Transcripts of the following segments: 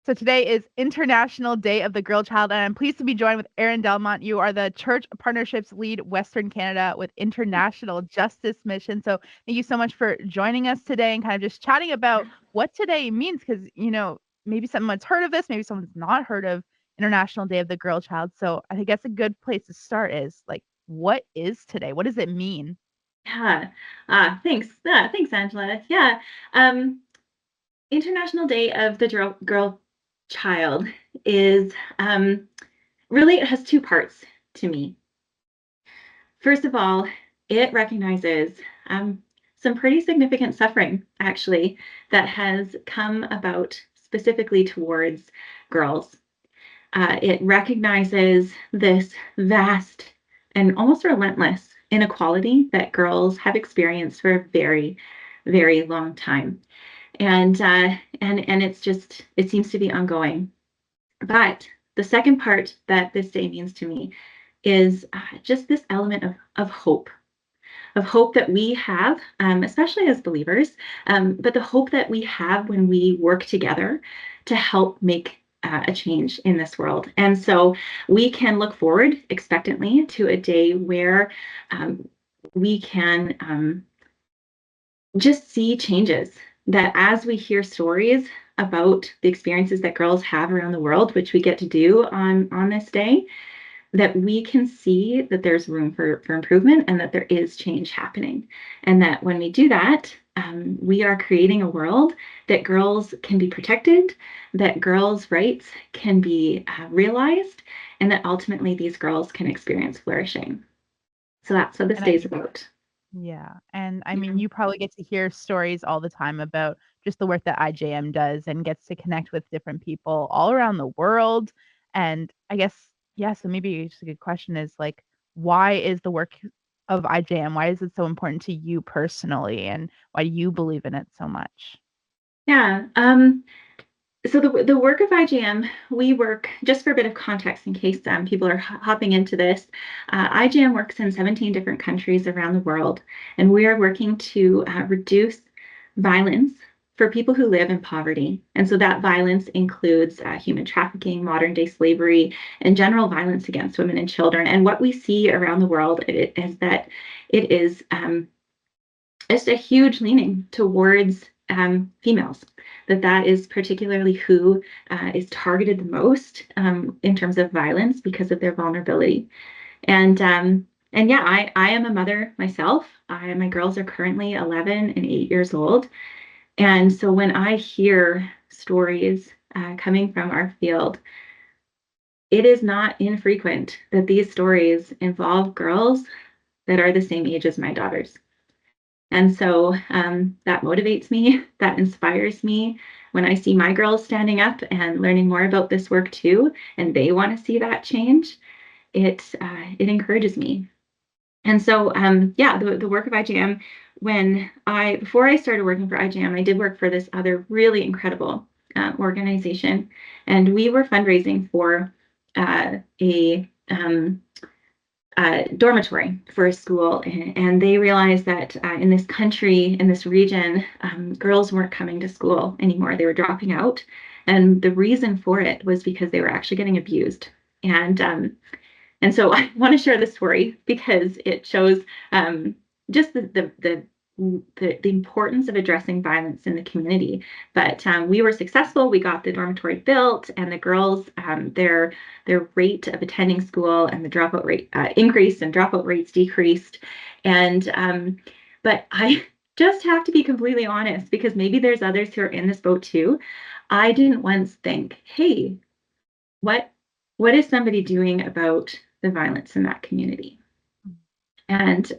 So today is International Day of the Girl Child, and I'm pleased to be joined with Erin Delamont. You are the Church Partnerships Lead Western Canada with International Justice Mission. So thank you so much for joining us today and kind of just chatting about what today means, because maybe someone's heard of this, maybe someone's not heard of International Day of the Girl Child. So I guess a good place to start is like, what is today? What does it mean? Yeah. Thanks. Thanks, Angela. Yeah. International Day of the Girl Child is really, it has two parts to me. First of all, it recognizes some pretty significant suffering, actually, that has come about specifically towards girls. It recognizes this vast and almost relentless inequality that girls have experienced for a very, very long time. And it seems to be ongoing. But the second part that this day means to me is just this element of hope that we have, especially as believers, but the hope that we have when we work together to help make a change in this world. And so we can look forward expectantly to a day where we can just see changes, that as we hear stories about the experiences that girls have around the world, which we get to do on this day, that we can see that there's room for improvement and that there is change happening. And that when we do that, we are creating a world that girls can be protected, that girls' rights can be realized, and that ultimately these girls can experience flourishing. So that's what this And I day is mean, about. yeah. And I Yeah. mean, you probably get to hear stories all the time about just the work that IJM does and gets to connect with different people all around the world. And I guess, yeah, so maybe just a good question is like, why is the work of IJM, why is it so important to you personally? And why do you believe in it so much? Yeah. So the work of IJM, we work, just for a bit of context in case people are hopping into this, IJM works in 17 different countries around the world, and we are working to reduce violence for people who live in poverty. And so that violence includes human trafficking, modern day slavery, and general violence against women and children. And what we see around the world is that it is just a huge leaning towards females, that is particularly who is targeted the most in terms of violence because of their vulnerability. And yeah, I am a mother myself. My girls are currently 11 and 8 years old. And so when I hear stories coming from our field, it is not infrequent that these stories involve girls that are the same age as my daughters. And so that motivates me, that inspires me when I see my girls standing up and learning more about this work too, and they want to see that change. It encourages me. And so yeah, the work of IJM. Before I started working for IJM, I did work for this other really incredible organization, and we were fundraising for a dormitory for a school, and they realized that in this country, in this region, girls weren't coming to school anymore. They were dropping out, and the reason for it was because they were actually getting abused. And so I want to share this story because it shows just the importance of addressing violence in the community. But we were successful. We got the dormitory built, and the girls, their rate of attending school and the dropout rate increased, and dropout rates decreased. And but I just have to be completely honest, because maybe there's others who are in this boat too. I didn't once think, hey, what what is somebody doing about the violence in that community, and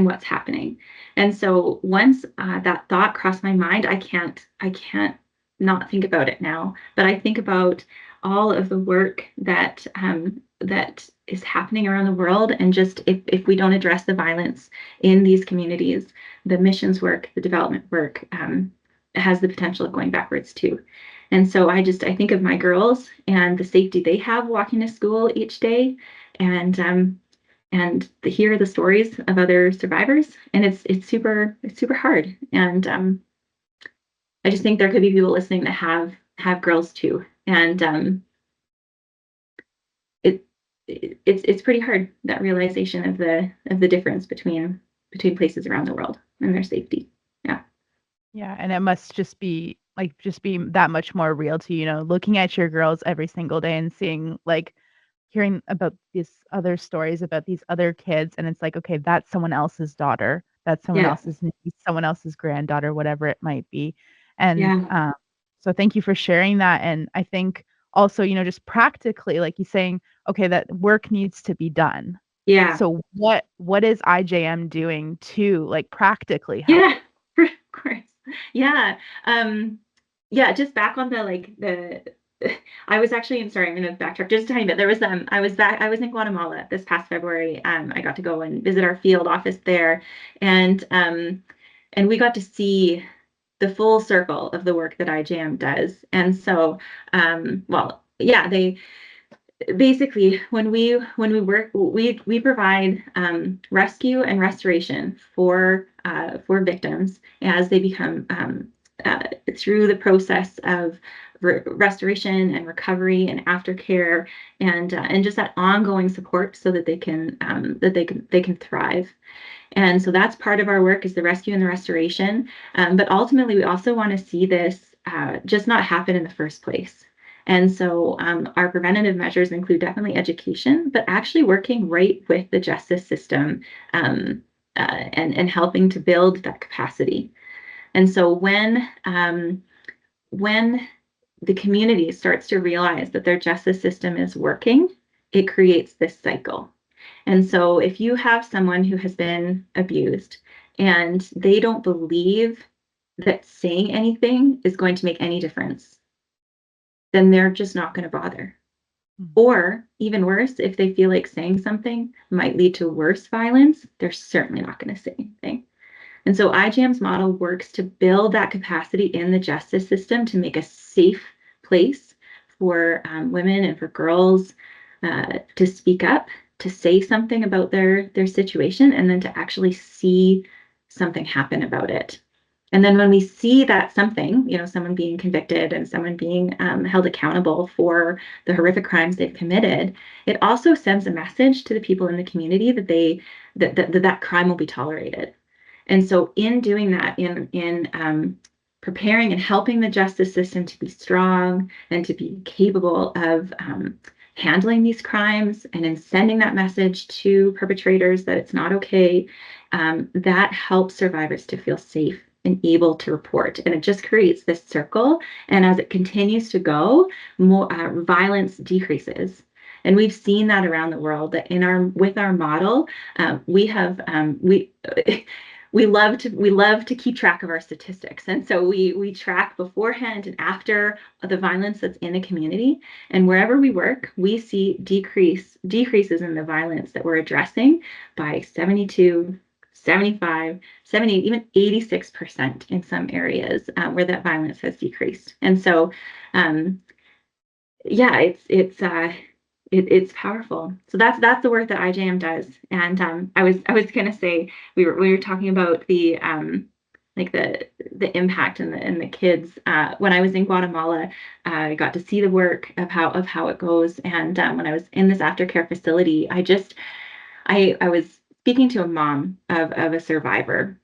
what's happening? And so once that thought crossed my mind, I can't not think about it now. But I think about all of the work that is happening around the world, and just if we don't address the violence in these communities, the missions work, the development work has the potential of going backwards too. And so I think of my girls and the safety they have walking to school each day, and hear the stories of other survivors, and it's super hard. And I just think there could be people listening that have have girls too. And it, it's pretty hard, that realization of the difference between places around the world and their safety. Yeah. Yeah, and it must just be like just be that much more real to you, looking at your girls every single day and seeing like hearing about these other stories about these other kids and it's like, okay, that's someone else's daughter, that's someone Yeah. else's niece, someone else's granddaughter, whatever it might be. And Yeah. so thank you for sharing that. And I think also, just practically, like you saying, okay, that work needs to be done. Yeah. So what is IJM doing to like practically help? Yeah. Of course. Yeah. Um, yeah, just back on the like the I was actually, I'm sorry, I'm gonna backtrack just a tiny bit. There was I was in Guatemala this past February. I got to go and visit our field office there, and we got to see the full circle of the work that IJM does. And so well, yeah, they basically, when we work, we provide rescue and restoration for victims as they become through the process of restoration and recovery and aftercare, and just that ongoing support so that they can thrive. And so that's part of our work, is the rescue and the restoration. But ultimately, we also want to see this just not happen in the first place. And so our preventative measures include definitely education, but actually working right with the justice system, and helping to build that capacity. And so when the community starts to realize that their justice system is working, it creates this cycle. And so if you have someone who has been abused and they don't believe that saying anything is going to make any difference, then they're just not going to bother. Mm. Or even worse, if they feel like saying something might lead to worse violence, they're certainly not going to say anything. And so IJAM's model works to build that capacity in the justice system to make a safe place for women and for girls to speak up, to say something about their situation, and then to actually see something happen about it. And then when we see that something, someone being convicted and someone being held accountable for the horrific crimes they've committed, it also sends a message to the people in the community that that crime will be tolerated. And so in doing that, in preparing and helping the justice system to be strong and to be capable of handling these crimes, and in sending that message to perpetrators that it's not okay, that helps survivors to feel safe and able to report. And it just creates this circle. And as it continues to go, more violence decreases. And we've seen that around the world, that with our model, we have we love to keep track of our statistics, and so we track beforehand and after the violence that's in a community, and wherever we work, we see decreases in the violence that we're addressing by 72, 75, 70, even 86% in some areas where that violence has decreased. And so yeah, it's powerful. So that's the work that IJM does. And I was gonna say, we were talking about the like the impact and the kids. When I was in Guatemala, I got to see the work of how it goes. And when I was in this aftercare facility, I was speaking to a mom of a survivor,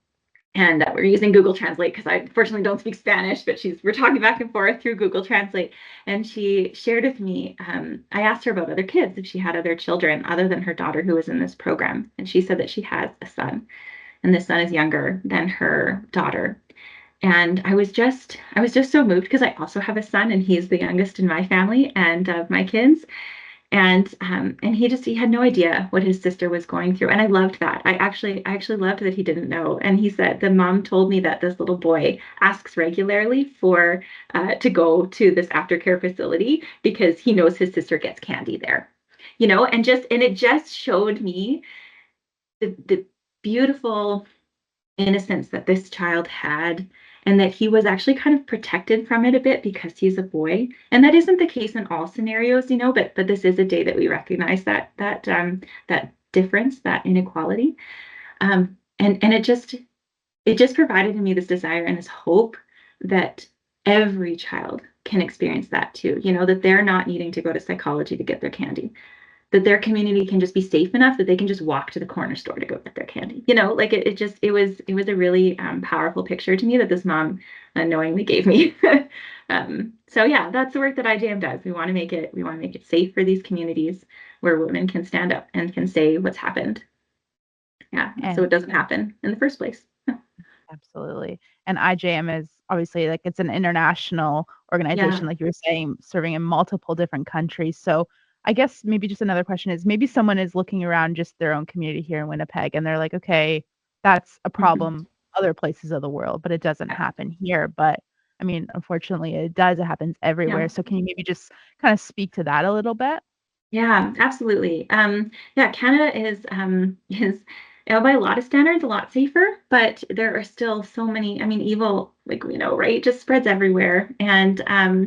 and we're using Google Translate because I fortunately don't speak Spanish, but we're talking back and forth through Google Translate. And she shared with me, I asked her about other kids, if she had other children other than her daughter who was in this program. And she said that she has a son, and this son is younger than her daughter. And I was just so moved, because I also have a son, and he's the youngest in my family and of my kids. And he had no idea what his sister was going through, and I loved that. I actually loved that he didn't know. And he said the mom told me that this little boy asks regularly for to go to this aftercare facility because he knows his sister gets candy there, and it just showed me the beautiful innocence that this child had, and that he was actually kind of protected from it a bit because he's a boy. And that isn't the case in all scenarios, but this is a day that we recognize that difference, that inequality. And it just provided in me this desire and this hope that every child can experience that too, that they're not needing to go to psychology to get their candy, that their community can just be safe enough that they can just walk to the corner store to go get their candy. Like it was a really powerful picture to me that this mom unknowingly gave me. So yeah, that's the work that IJM does. We want to make it safe for these communities where women can stand up and can say what's happened. Yeah, so And it doesn't happen in the first place. absolutely. And IJM is obviously like it's an international Yeah. organization, like you were saying, serving in multiple different countries. So I guess maybe just another question is maybe someone is looking around just their own community here in Winnipeg and they're like, okay, that's a Mhm. problem other places of the world, but it doesn't happen here. But I mean, unfortunately, it does. It happens Yeah. everywhere. So can you maybe just kind of speak to that a little bit? Yeah, absolutely. Yeah, Canada is by a lot of standards a lot safer, but there are still so many. I mean, evil, like we know, right, just spreads everywhere, and uh,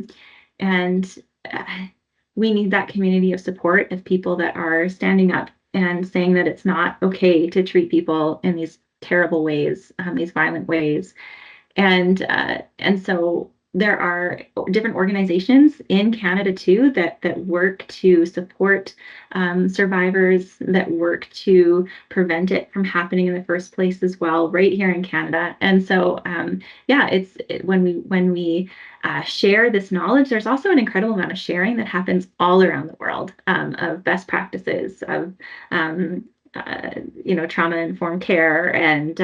we need that community of support of people that are standing up and saying that it's not okay to treat people in these terrible ways, these violent ways, and so there are different organizations in Canada too that work to support survivors, that work to prevent it from happening in the first place as well, right here in Canada. And so yeah, when we share this knowledge, there's also an incredible amount of sharing that happens all around the world, of best practices, of um, trauma-informed care and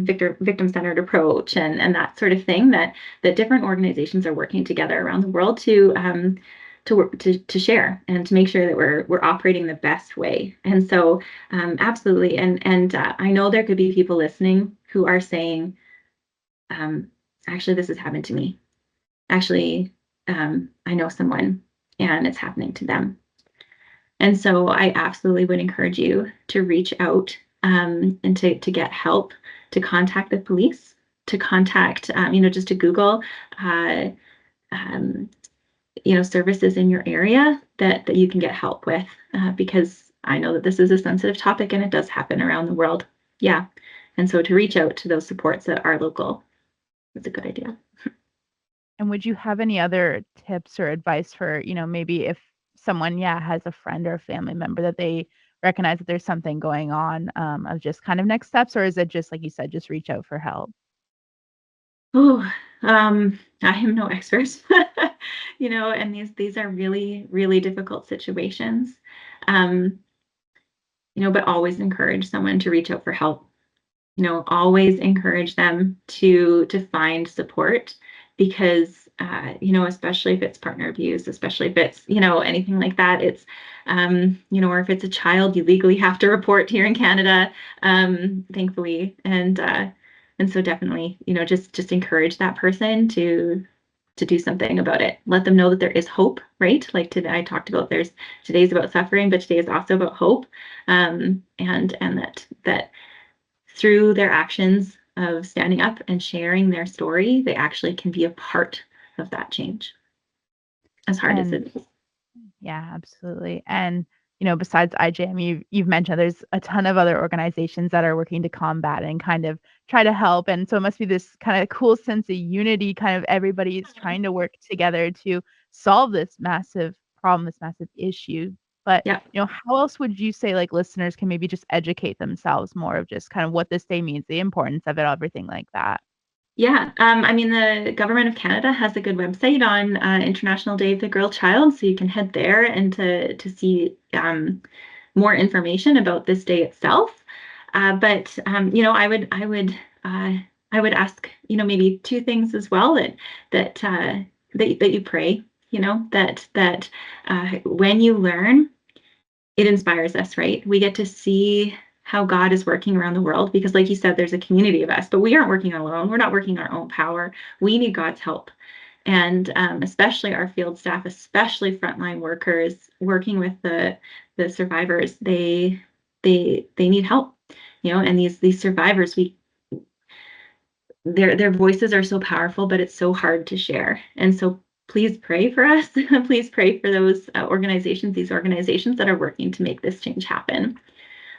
victim-centered approach and that sort of thing that different organizations are working together around the world to work to share and to make sure that we're operating the best way. And so absolutely. And I know there could be people listening who are saying, um, actually, this has happened to me. Actually, I know someone and it's happening to them. And so I absolutely would encourage you to reach out and to get help, to contact the police, to contact, just to Google, uh, um, services in your area that you can get help with, because I know that this is a sensitive topic and it does happen around the world. Yeah. And so to reach out to those supports that are local is a good idea. And would you have any other tips or advice for, maybe if someone, yeah, has a friend or a family member that they recognize that there's something going on, of just kind of next steps, or is it just like you said, just reach out for help? Oh, I am no expert, and these are really, really difficult situations. Um, but always encourage someone to reach out for help. Always encourage them to find support because especially if it's partner abuse, especially if it's anything like that, it's or if it's a child, you legally have to report here in Canada, thankfully, and so definitely just encourage that person to do something about it. Let them know that there is hope, right? Like today I talked about today's about suffering, but today is also about hope, and that through their actions of standing up and sharing their story, they actually can be a part of that change, as hard as And it is. yeah, absolutely. And, besides IJM, you've mentioned there's a ton of other organizations that are working to combat and kind of try to help. And so it must be this kind of cool sense of unity, kind of everybody's trying to work together to solve this massive problem, this massive issue. But, Yeah. how else would you say like listeners can maybe just educate themselves more of just kind of what this day means, the importance of it, everything like that? Yeah, I mean, the Government of Canada has a good website on International Day of the Girl Child, so you can head there and to see more information about this day itself. But I would ask maybe two things as well that that you pray. That when you learn, it inspires us, right? We get to see how God is working around the world because, like you said, there's a community of us, but we aren't working alone. We're not working our own power. We need God's help. And especially our field staff, especially frontline workers working with the survivors, they need help, and these survivors, their voices are so powerful, but it's so hard to share. And so please pray for us. Please pray for those organizations, these organizations that are working to make this change happen.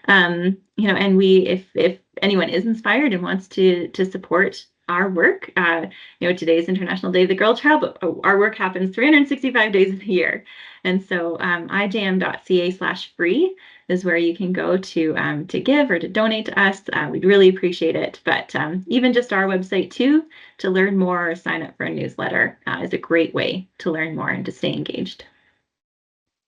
And if anyone is inspired and wants to support our work. Today's International Day of the Girl Child, but our work happens 365 days in a year. And so ijm.ca/free is where you can go to give or to donate to us. We'd really appreciate it. But even just our website too, to learn more or sign up for a newsletter is a great way to learn more and to stay engaged.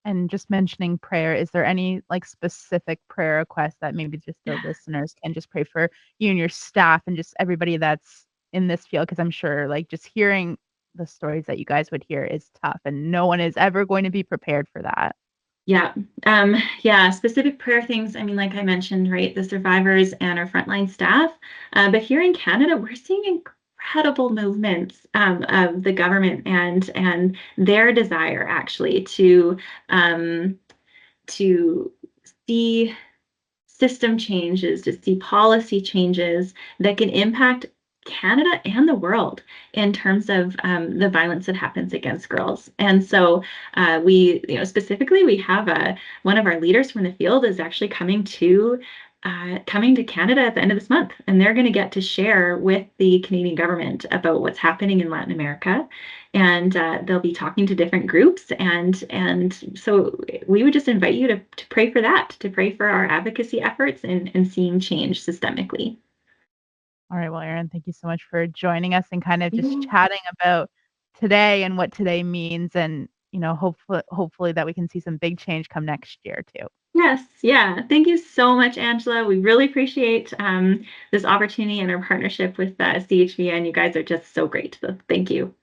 And just mentioning prayer, is there any like specific prayer requests that maybe just the listeners can just pray for you and your staff and just everybody that's in this field? Because I'm sure like just hearing the stories that you guys would hear is tough and no one is ever going to be prepared for that. Yeah. Specific prayer things. I mean, like I mentioned, right, the survivors and our frontline staff. But here in Canada, we're seeing incredible movements of the government and their desire actually to see system changes, to see policy changes that can impact Canada and the world in terms of the violence that happens against girls. And so specifically, we have one of our leaders from the field is actually coming to Canada at the end of this month, and they're going to get to share with the Canadian government about what's happening in Latin America, and they'll be talking to different groups, and so we would just invite you to pray for that, to pray for our advocacy efforts and seeing change systemically. All right. Well, Erin, thank you so much for joining us and kind of just Yeah. chatting about today and what today means and, hopefully that we can see some big change come next year too. Yes, yeah. Thank you so much, Angela. We really appreciate this opportunity and our partnership with CHVN. You guys are just so great. So thank you.